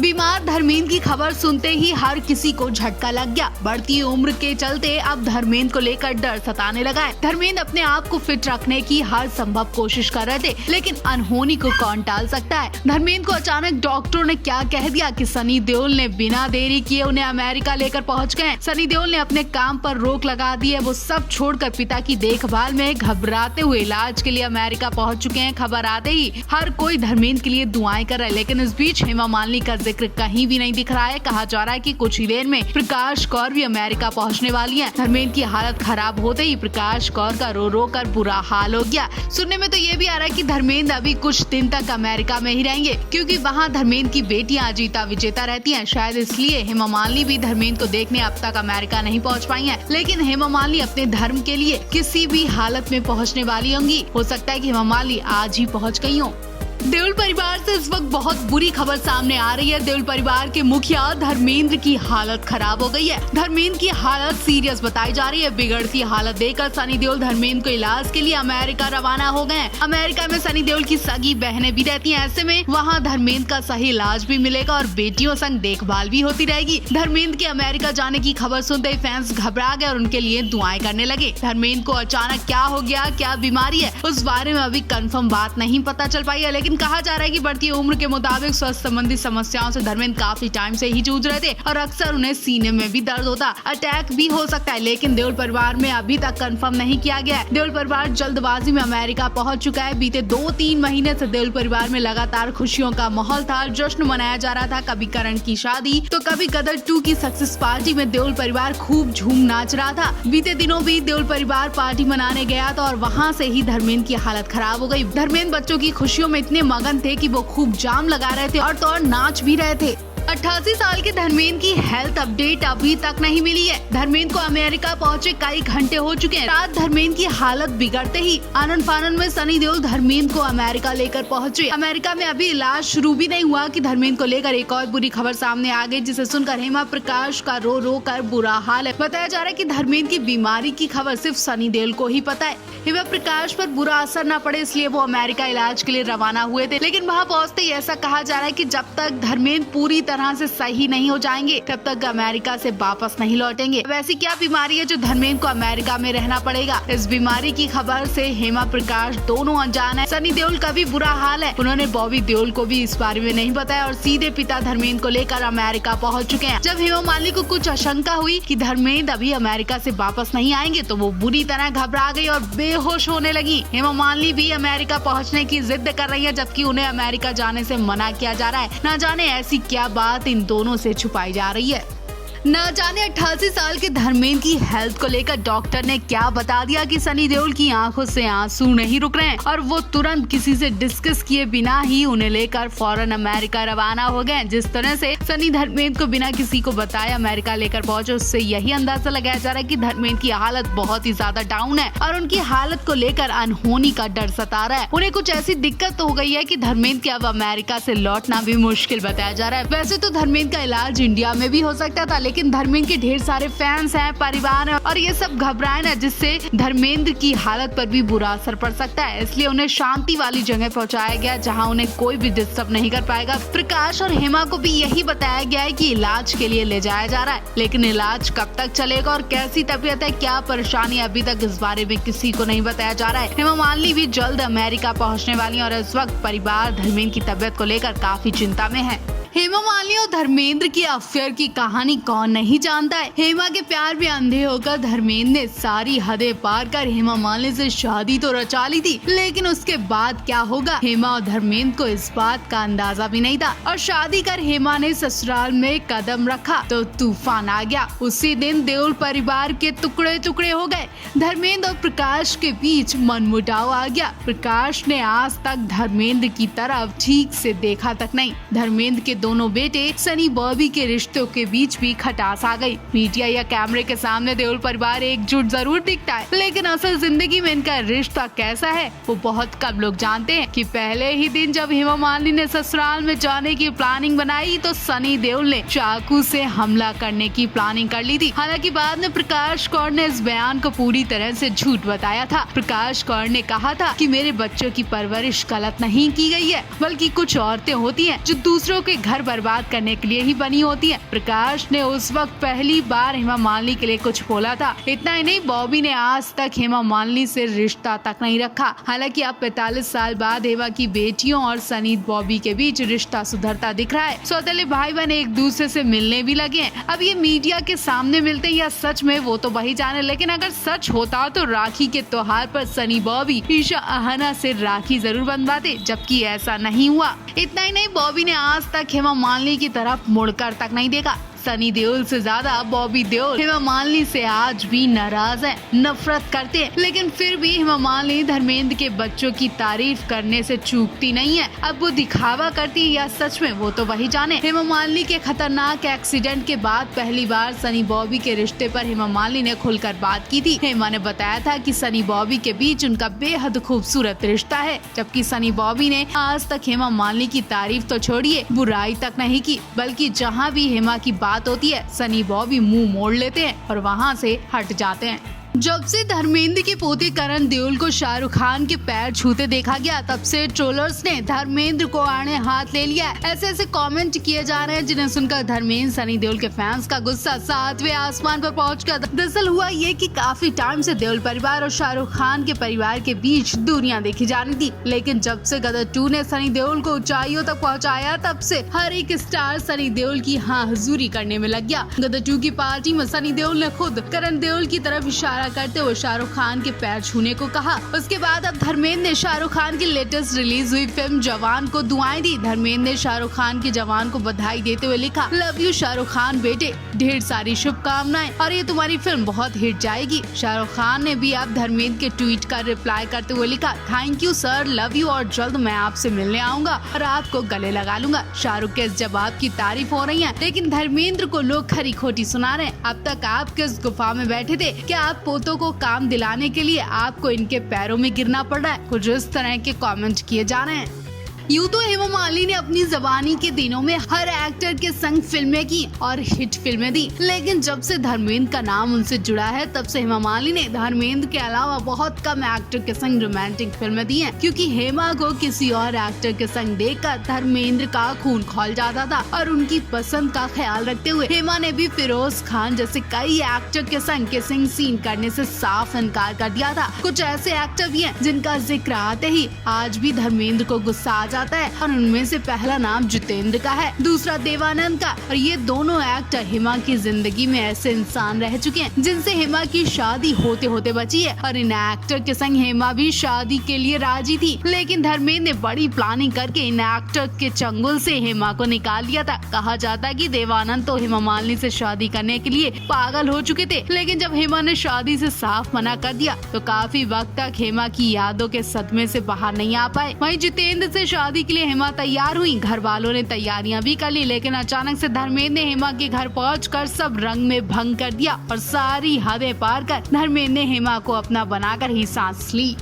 बीमार धर्मेंद्र की खबर सुनते ही हर किसी को झटका लग गया। बढ़ती उम्र के चलते अब धर्मेंद्र को लेकर डर सताने लगा है। धर्मेंद्र अपने आप को फिट रखने की हर संभव कोशिश कर रहे थे, लेकिन अनहोनी को कौन टाल सकता है। धर्मेंद्र को अचानक डॉक्टरों ने क्या कह दिया कि सनी देओल ने बिना देरी किए उन्हें अमेरिका लेकर पहुंच गए। सनी देओल ने अपने काम पर रोक लगा दी है। वो सब छोड़कर पिता की देखभाल में घबराते हुए इलाज के लिए अमेरिका पहुंच चुके हैं। खबर आते ही हर कोई धर्मेंद्र के लिए दुआएं कर रहा है, लेकिन इस बीच हेमा मालिनी का जिक्र कहीं भी नहीं दिख रहा है। कहा जा रहा है कि कुछ ही देर में प्रकाश कौर भी अमेरिका पहुंचने वाली है। धर्मेंद्र की हालत खराब होते ही प्रकाश कौर का रो रो कर बुरा हाल हो गया। सुनने में तो ये भी आ रहा है कि धर्मेंद्र अभी कुछ दिन तक अमेरिका में ही रहेंगे, क्योंकि वहाँ धर्मेंद्र की बेटियां अजीता विजेता रहती हैं। शायद इसलिए हेमा मालिनी भी धर्मेंद्र को देखने अब तक अमेरिका नहीं पहुँच पाई है। लेकिन हेमा मालिनी अपने धर्म के लिए किसी भी हालत में पहुँचने वाली होंगी। हो सकता है कि हेमा मालिनी आज ही पहुँच गई हो। देओल परिवार से इस वक्त बहुत बुरी खबर सामने आ रही है। देओल परिवार के मुखिया धर्मेंद्र की हालत खराब हो गई है। धर्मेंद्र की हालत सीरियस बताई जा रही है। बिगड़ती हालत देखकर सनी देओल धर्मेंद्र को इलाज के लिए अमेरिका रवाना हो गए। अमेरिका में सनी देओल की सगी बहनें भी रहती हैं। ऐसे में वहां धर्मेंद्र का सही इलाज भी मिलेगा और बेटियों संग देखभाल भी होती रहेगी। धर्मेंद्र के अमेरिका जाने की खबर सुनते ही फैंस घबरा गए और उनके लिए दुआएं करने लगे। धर्मेंद्र को अचानक क्या हो गया, क्या बीमारी है, उस बारे में अभी कंफर्म बात नहीं पता चल पाई है। लेकिन कहा जा रहा है कि बढ़ती उम्र के मुताबिक स्वास्थ्य संबंधी समस्याओं से धर्मेंद्र काफी टाइम से ही जूझ रहे थे और अक्सर उन्हें सीने में भी दर्द होता, अटैक भी हो सकता है। लेकिन देओल परिवार में अभी तक कंफर्म नहीं किया गया है। देओल परिवार जल्दबाजी में अमेरिका पहुंच चुका है। बीते 2-3 महीने से देओल परिवार में लगातार खुशियों का माहौल था। जश्न मनाया जा रहा था। कभी करण की शादी तो कभी गदर 2 की सक्सेस पार्टी में देओल परिवार खूब झूम नाच रहा था। बीते दिनों भी देओल परिवार पार्टी मनाने गया था और वहाँ से ही धर्मेंद्र की हालत खराब हो गई। धर्मेंद्र बच्चों की खुशियों में इतने मगन थे कि वो खूब जाम लगा रहे थे और तो और नाच भी रहे थे। 88 साल के धर्मेंद्र की हेल्थ अपडेट अभी तक नहीं मिली है। धर्मेंद्र को अमेरिका पहुंचे कई घंटे हो चुके हैं। रात धर्मेंद्र की हालत बिगड़ते ही आनन फानन में सनी देओल धर्मेंद्र को अमेरिका लेकर पहुंचे। अमेरिका में अभी इलाज शुरू भी नहीं हुआ कि धर्मेंद्र को लेकर एक और बुरी खबर सामने आ गई, जिसे सुनकर हेमा प्रकाश का रो रो कर बुरा हाल है। बताया जा रहा है कि धर्मेंद्र की बीमारी की खबर सिर्फ सनी देओल को ही पता है। हेमा प्रकाश पर बुरा असर न पड़े इसलिए वो अमेरिका इलाज के लिए रवाना हुए थे। लेकिन वहाँ पहुँचते ही ऐसा कहा जा रहा है कि जब तक धर्मेंद्र पूरी तरह से सही नहीं हो जाएंगे तब तक अमेरिका से वापस नहीं लौटेंगे। वैसी क्या बीमारी है जो धर्मेंद्र को अमेरिका में रहना पड़ेगा? इस बीमारी की खबर से हेमा प्रकाश दोनों अनजान है। सनी देओल का भी बुरा हाल है। उन्होंने बॉबी देओल को भी इस बारे में नहीं बताया और सीधे पिता धर्मेंद्र को लेकर अमेरिका पहुंच चुके हैं। जब हेमा मालिनी को कुछ आशंका हुई कि धर्मेंद्र अभी अमेरिका से वापस नहीं आएंगे तो वो बुरी तरह घबरा गई और बेहोश होने लगी। हेमा मालिनी भी अमेरिका पहुँचने की जिद कर रही है, जबकि उन्हें अमेरिका जाने से मना किया जा रहा है। न जाने ऐसी क्या बात इन दोनों से छुपाई जा रही है। न जाने 88 साल के धर्मेंद्र की हेल्थ को लेकर डॉक्टर ने क्या बता दिया कि सनी देओल की आंखों से आंसू नहीं रुक रहे हैं और वो तुरंत किसी से डिस्कस किए बिना ही उन्हें लेकर फौरन अमेरिका रवाना हो गए। जिस तरह से सनी धर्मेंद्र को बिना किसी को बताए अमेरिका लेकर पहुंचे, उससे यही अंदाजा लगाया जा रहा है कि धर्मेंद्र की हालत बहुत ही ज्यादा डाउन है और उनकी हालत को लेकर अनहोनी का डर सता रहा है। उन्हें कुछ ऐसी दिक्कत हो गई है कि धर्मेंद्र के अब अमेरिका से लौटना भी मुश्किल बताया जा रहा है। वैसे तो धर्मेंद्र का इलाज इंडिया में भी हो सकता था, लेकिन धर्मेंद्र के ढेर सारे फैंस हैं, परिवार है और ये सब घबराए ना, जिससे धर्मेंद्र की हालत पर भी बुरा असर पड़ सकता है। इसलिए उन्हें शांति वाली जगह पहुंचाया गया जहां उन्हें कोई भी डिस्टर्ब नहीं कर पाएगा। प्रकाश और हेमा को भी यही बताया गया है कि इलाज के लिए ले जाया जा रहा है, लेकिन इलाज कब तक चलेगा और कैसी तबीयत है, क्या परेशानी, अभी तक इस बारे में किसी को नहीं बताया जा रहा है। हेमा मालिनी भी जल्द अमेरिका पहुँचने वाली और इस वक्त परिवार धर्मेंद्र की तबीयत को लेकर काफी चिंता में है। हेमा मालिनी और धर्मेंद्र की अफेयर की कहानी कौन नहीं जानता है। हेमा के प्यार में अंधे होकर धर्मेंद्र ने सारी हदें पार कर हेमा मालिनी से शादी तो रचा ली थी, लेकिन उसके बाद क्या होगा हेमा और धर्मेंद्र को इस बात का अंदाजा भी नहीं था और शादी कर हेमा ने ससुराल में कदम रखा तो तूफान आ गया। उसी दिन देओल परिवार के टुकड़े टुकड़े हो गए। धर्मेंद्र और प्रकाश के बीच मनमुटाव आ गया। प्रकाश ने आज तक धर्मेंद्र की तरफ ठीक से देखा तक नहीं। धर्मेंद्र के दोनों बेटे सनी बॉबी के रिश्तों के बीच भी खटास आ गई। मीडिया या कैमरे के सामने देओल परिवार एकजुट जरूर दिखता है, लेकिन असल जिंदगी में इनका रिश्ता कैसा है वो बहुत कम लोग जानते हैं। कि पहले ही दिन जब हेमा मालिनी ने ससुराल में जाने की प्लानिंग बनाई तो सनी देओल ने चाकू से हमला करने की प्लानिंग कर ली थी। हालांकि बाद में प्रकाश कौर ने इस बयान को पूरी तरह से झूठ बताया था। प्रकाश कौर ने कहा था कि मेरे बच्चों की परवरिश गलत नहीं की गई है, बल्कि कुछ औरतें होती हैं जो दूसरों के घर बर्बाद करने के लिए ही बनी होती है। प्रकाश ने उस वक्त पहली बार हेमा मालिनी के लिए कुछ बोला था। इतना ही नहीं, बॉबी ने आज तक हेमा मालिनी से रिश्ता तक नहीं रखा। हालांकि अब 45 साल बाद हेमा की बेटियों और सनी बॉबी के बीच रिश्ता सुधरता दिख रहा है। सौतेले भाई बहन एक दूसरे से मिलने भी लगे हैं। अब ये मीडिया के सामने मिलते हैं या सच में, वो तो वही जाने। लेकिन अगर सच होता तो राखी के त्योहार पर सनी बॉबी ईशा अहाना से राखी जरूर बंधवाते, जबकि ऐसा नहीं हुआ। इतना ही नहीं, बॉबी ने आज तक हेमा मालिनी की तरफ मुड़कर तक नहीं देखा। सनी देओल से ज्यादा बॉबी देओल हेमा मालिनी से आज भी नाराज है, नफरत करते हैं। लेकिन फिर भी हेमा मालिनी धर्मेंद्र के बच्चों की तारीफ करने से चूकती नहीं है। अब वो दिखावा करती है या सच में, वो तो वही जाने। हेमा मालिनी के खतरनाक एक्सीडेंट के बाद पहली बार सनी बॉबी के रिश्ते पर हेमा मालिनी ने खुलकर बात की थी। हेमा ने बताया था कि सनी बॉबी के बीच उनका बेहद खूबसूरत रिश्ता है, जबकि सनी बॉबी ने आज तक हेमा मालिनी की तारीफ तो छोड़िए, बुराई तक नहीं की, बल्कि जहाँ भी हेमा की बात होती है सनी बॉबी मुंह मोड़ लेते हैं और वहां से हट जाते हैं। जब से धर्मेंद्र के पोते करण देओल को शाहरुख खान के पैर छूते देखा गया, तब से ट्रोलर्स ने धर्मेंद्र को आड़े हाथ ले लिया। ऐसे कमेंट किए जा रहे हैं जिन्हें सुनकर धर्मेंद्र सनी देओल के फैंस का गुस्सा 7वें आसमान पर पहुंच गया। दरअसल हुआ ये कि काफी टाइम से देओल परिवार और शाहरुख खान के परिवार के बीच दूरियां देखी जानी थी, लेकिन जब से गदर 2 ने सनी देओल को ऊंचाइयों तक पहुँचाया, तब से हर एक स्टार सनी देओल की हाँ हुजूरी करने में लग गया। गदर 2 की पार्टी में सनी देओल ने खुद करण देओल की तरफ इशारा करते हुए शाहरुख खान के पैर छूने को कहा। उसके बाद अब धर्मेंद्र ने शाहरुख खान की लेटेस्ट रिलीज हुई फिल्म जवान को दुआएं दी। धर्मेंद्र ने शाहरुख खान की जवान को बधाई देते हुए लिखा, लव यू शाहरुख खान बेटे, ढेर सारी शुभकामनाएं और ये तुम्हारी फिल्म बहुत हिट जाएगी। शाहरुख खान ने भी अब धर्मेंद्र के ट्वीट का रिप्लाई करते हुए लिखा, thank you sir, love you और जल्द मैं आपसे मिलने आऊंगा और आपको गले लगा लूंगा। शाहरुख के इस जवाब की तारीफ हो रही है, लेकिन धर्मेंद्र को लोग खरी खोटी सुना रहे हैं। अब तक आप किस गुफा में बैठे थे? क्या आप पोतों को काम दिलाने के लिए आपको इनके पैरों में गिरना पड़ रहा है? कुछ इस तरह के कमेंट किए जा रहे हैं। यूँ तो हेमा मालिनी ने अपनी जवानी के दिनों में हर एक्टर के संग फिल्में की और हिट फिल्में दी, लेकिन जब से धर्मेंद्र का नाम उनसे जुड़ा है, तब से हेमा मालिनी ने धर्मेंद्र के अलावा बहुत कम एक्टर के संग रोमांटिक फिल्में दी हैं, क्योंकि हेमा को किसी और एक्टर के संग देखकर धर्मेंद्र का खून खौल जाता था और उनकी पसंद का ख्याल रखते हुए हेमा ने भी फिरोज खान जैसे कई एक्टर के संग किसिंग सीन करने से साफ इनकार कर दिया था। कुछ ऐसे एक्टर भी हैं जिनका जिक्र आते ही आज भी धर्मेंद्र को गुस्सा आ जाता है और उनमें से पहला नाम जितेंद्र का है, दूसरा देवानंद का। और ये दोनों एक्टर हेमा की जिंदगी में ऐसे इंसान रह चुके हैं जिनसे हेमा की शादी होते होते बची है और इन एक्टर के संग हेमा भी शादी के लिए राजी थी, लेकिन धर्मेंद्र ने बड़ी प्लानिंग करके इन एक्टर के चंगुल से हेमा को निकाल दिया था। कहा जाता है कि देवानंद तो हेमा मालिनी से शादी करने के लिए पागल हो चुके थे, लेकिन जब हेमा ने शादी से साफ मना कर दिया तो काफी वक्त तक हेमा की यादों के सदमे से बाहर नहीं आ पाए। वहीं जितेंद्र से शादी के लिए हेमा तैयार हुई, घर वालों ने तैयारियां भी कर ली, लेकिन अचानक से धर्मेंद्र ने हेमा के घर पहुंचकर सब रंग में भंग कर दिया और सारी हदें पार कर धर्मेंद्र ने हेमा को अपना बनाकर ही सांस ली।